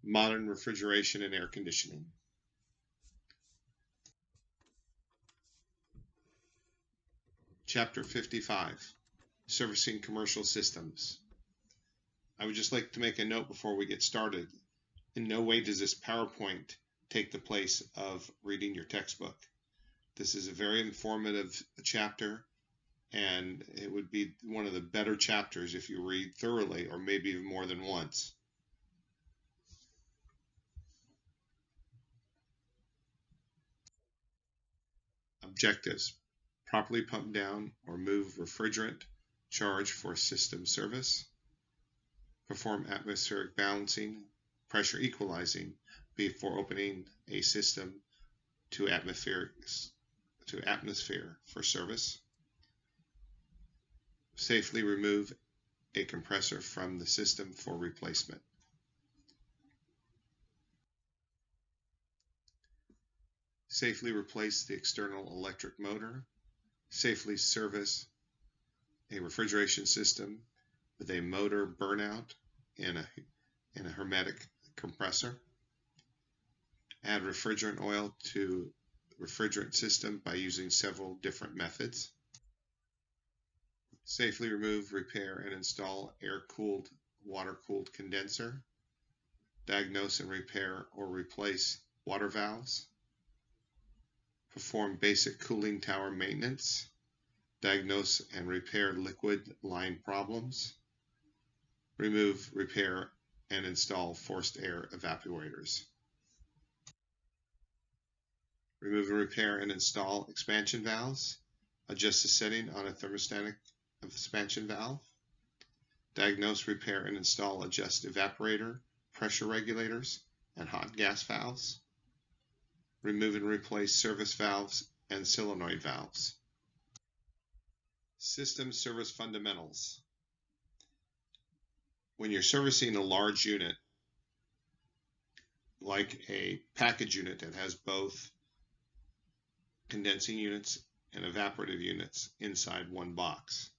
modern refrigeration and air conditioning. Chapter 55, Servicing Commercial Systems. I would just like to make a note before we get started. In no way does this PowerPoint take the place of reading your textbook. This is a very informative chapter, and it would be one of the better chapters if you read thoroughly, or maybe even more than once. Objectives: properly pump down or move refrigerant charge for system service, perform atmospheric balancing, pressure equalizing before opening a system to atmosphere for service, safely remove a compressor from the system for replacement. Safely replace the external electric motor, safely service a refrigeration system with a motor burnout and a hermetic compressor, add refrigerant oil to refrigerant system by using several different methods, safely remove, repair, and install air-cooled, water-cooled condenser, diagnose and repair or replace water valves, perform basic cooling tower maintenance, diagnose and repair liquid line problems, remove, repair, and install forced air evaporators. Remove and repair and install expansion valves, adjust the setting on a thermostatic expansion valve, diagnose, repair, and install adjust evaporator, pressure regulators, and hot gas valves, remove and replace service valves and solenoid valves. System service fundamentals. When you're servicing a large unit, like a package unit that has both condensing units and evaporative units inside one box,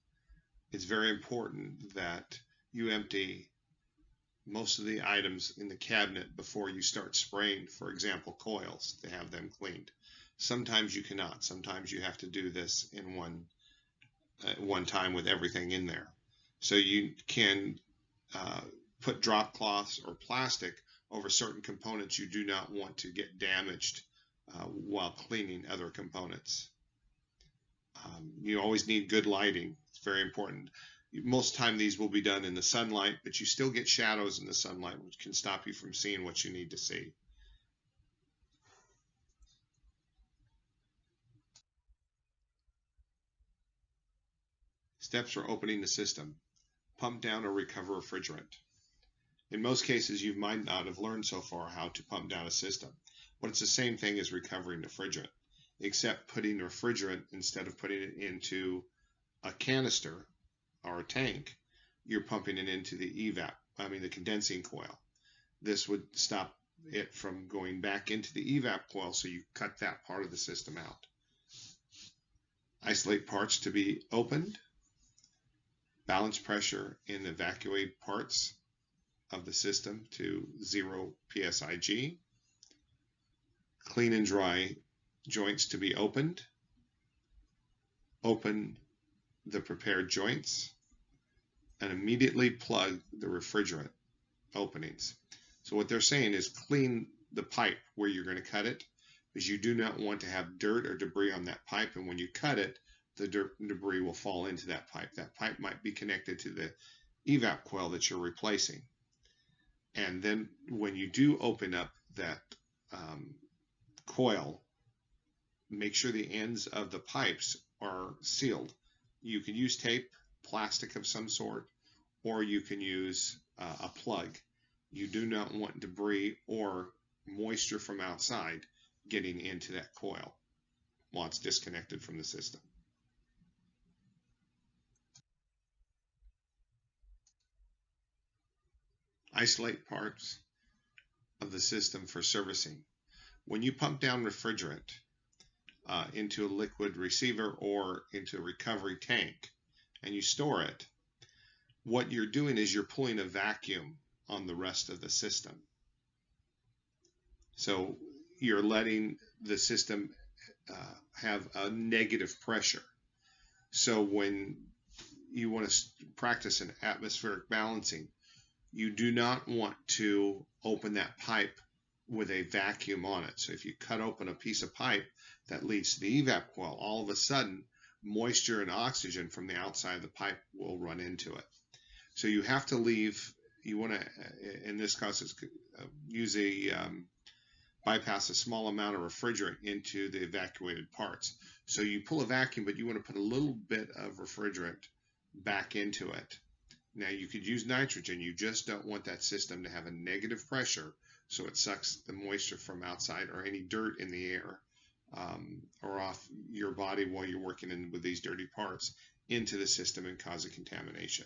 it's very important that you empty most of the items in the cabinet before you start spraying, for example, coils, to have them cleaned. Sometimes you cannot. Sometimes you have to do this in one time with everything in there. So you can put drop cloths or plastic over certain components you do not want to get damaged while cleaning other components. You always need good lighting. It's very important. Most time these will be done in the sunlight, but you still get shadows in the sunlight, which can stop you from seeing what you need to see. Steps for opening the system. Pump down or recover refrigerant. In most cases, you might not have learned so far how to pump down a system, but it's the same thing as recovering refrigerant, except putting refrigerant, instead of putting it into a canister or a tank, you're pumping it into the condensing coil. This would stop it from going back into the evap coil, so you cut that part of the system out. Isolate parts to be opened. Balance pressure in evacuate parts of the system to 0 psig. Clean and dry joints to be opened. Open the prepared joints and immediately plug the refrigerant openings. So what they're saying is clean the pipe where you're going to cut it, because you do not want to have dirt or debris on that pipe, and when you cut it, the dirt and debris will fall into that pipe. That pipe might be connected to the evap coil that you're replacing. And then when you do open up that coil, make sure the ends of the pipes are sealed. You can use tape, plastic of some sort, or you can use a plug. You do not want debris or moisture from outside getting into that coil while it's disconnected from the system. Isolate parts of the system for servicing. When you pump down refrigerant into a liquid receiver or into a recovery tank and you store it, what you're doing is you're pulling a vacuum on the rest of the system. So you're letting the system have a negative pressure. So when you want to practice an atmospheric balancing, you do not want to open that pipe with a vacuum on it. So if you cut open a piece of pipe that leads to the evap coil, all of a sudden moisture and oxygen from the outside of the pipe will run into it. So you have to leave, you want to, in this case, use a bypass a small amount of refrigerant into the evacuated parts. So you pull a vacuum, but you want to put a little bit of refrigerant back into it. Now you could use nitrogen, you just don't want that system to have a negative pressure, so it sucks the moisture from outside or any dirt in the air or off your body while you're working with these dirty parts into the system and cause a contamination.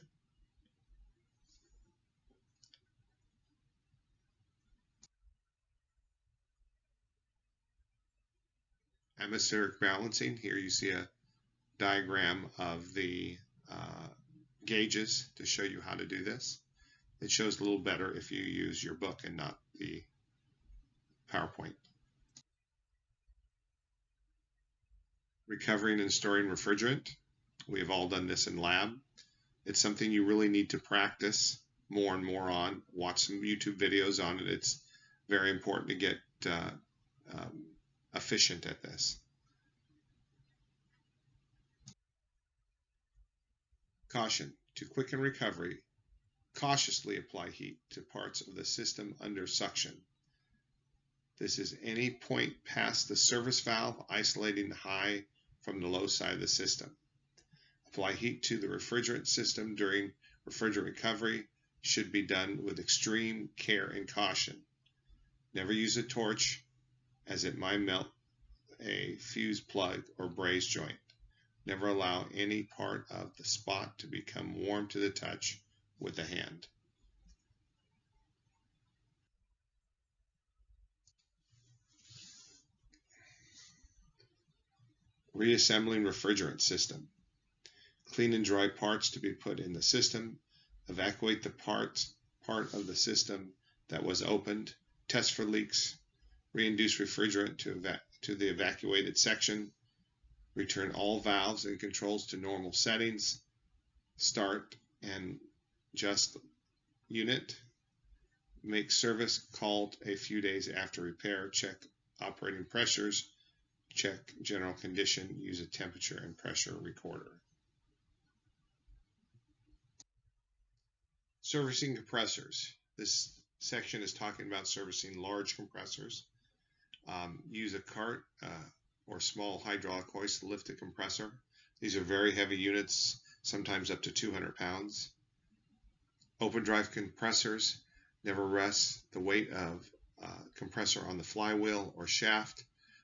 Atmospheric balancing, here you see a diagram of the gauges to show you how to do this. It shows a little better if you use your book and not the PowerPoint. Recovering and storing refrigerant. We have all done this in lab. It's something you really need to practice more and more on. Watch some YouTube videos on it. It's very important to get efficient at this. Caution. To quicken recovery, cautiously apply heat to parts of the system under suction. This is any point past the service valve, isolating the high from the low side of the system. Apply heat to the refrigerant system during refrigerant recovery should be done with extreme care and caution. Never use a torch, as it might melt a fuse plug or braze joint. Never allow any part of the spot to become warm to the touch with the hand. Reassembling refrigerant system. Clean and dry parts to be put in the system. Evacuate the part of the system that was opened. Test for leaks. Reintroduce refrigerant to the evacuated section. Return all valves and controls to normal settings. Start and adjust unit. Make service called a few days after repair. Check operating pressures. Check general condition. Use a temperature and pressure recorder. Servicing compressors. This section is talking about servicing large compressors. Use a cart or small hydraulic hoist to lift the compressor. These are very heavy units, sometimes up to 200 pounds. Open drive compressors. Never rest the weight of compressor on the flywheel or shaft.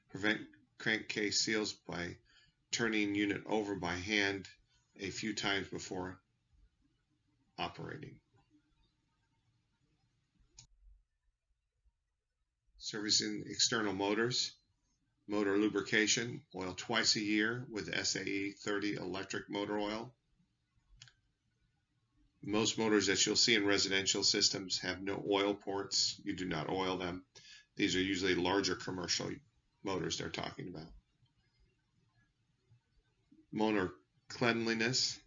Prevent crankcase seals by turning unit over by hand a few times before operating. Servicing external motors. Motor lubrication, oil twice a year with SAE 30 electric motor oil. Most motors that you'll see in residential systems have no oil ports. You do not oil them. These are usually larger commercial motors they're talking about. Motor cleanliness.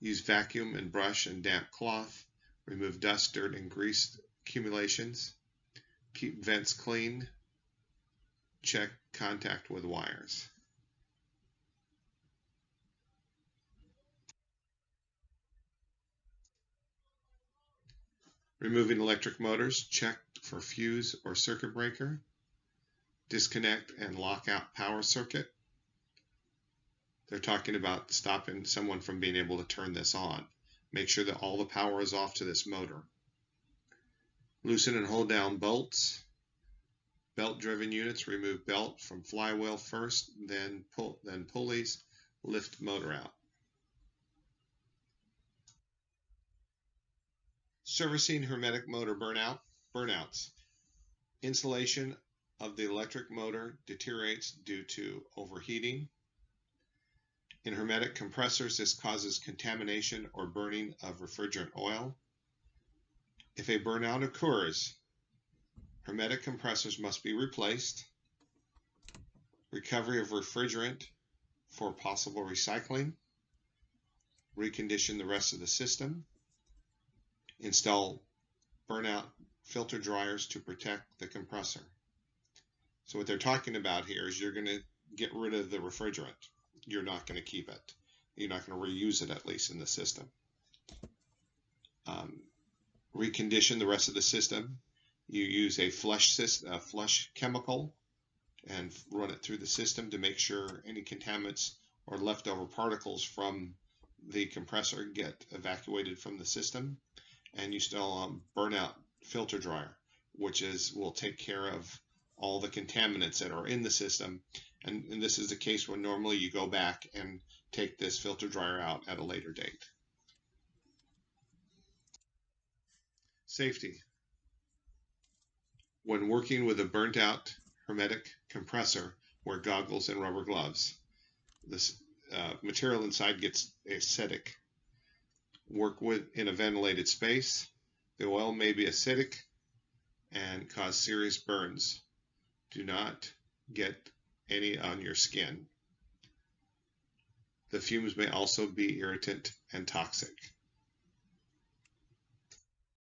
Use vacuum and brush and damp cloth. Remove dust, dirt, and grease accumulations. Keep vents clean. Check contact with wires. Removing electric motors, check for fuse or circuit breaker. Disconnect and lock out power circuit. They're talking about stopping someone from being able to turn this on. Make sure that all the power is off to this motor. Loosen and hold down bolts. Belt-driven units, remove belt from flywheel first, then pulleys, lift motor out. Servicing hermetic motor burnouts. Insulation of the electric motor deteriorates due to overheating. In hermetic compressors, this causes contamination or burning of refrigerant oil. If a burnout occurs, Hermetic compressors must be replaced. Recovery of refrigerant for possible recycling. Recondition the rest of the system. Install burnout filter dryers to protect the compressor. So what they're talking about here is you're going to get rid of the refrigerant. You're not going to keep it. You're not going to reuse it, at least in the system. Recondition the rest of the system. You use a flush chemical and run it through the system to make sure any contaminants or leftover particles from the compressor get evacuated from the system. And you still burnout filter dryer, which will take care of all the contaminants that are in the system. And this is the case when normally you go back and take this filter dryer out at a later date. Safety. When working with a burnt out hermetic compressor, wear goggles and rubber gloves. This material inside gets acidic. Work in a ventilated space. The oil may be acidic and cause serious burns. Do not get any on your skin. The fumes may also be irritant and toxic.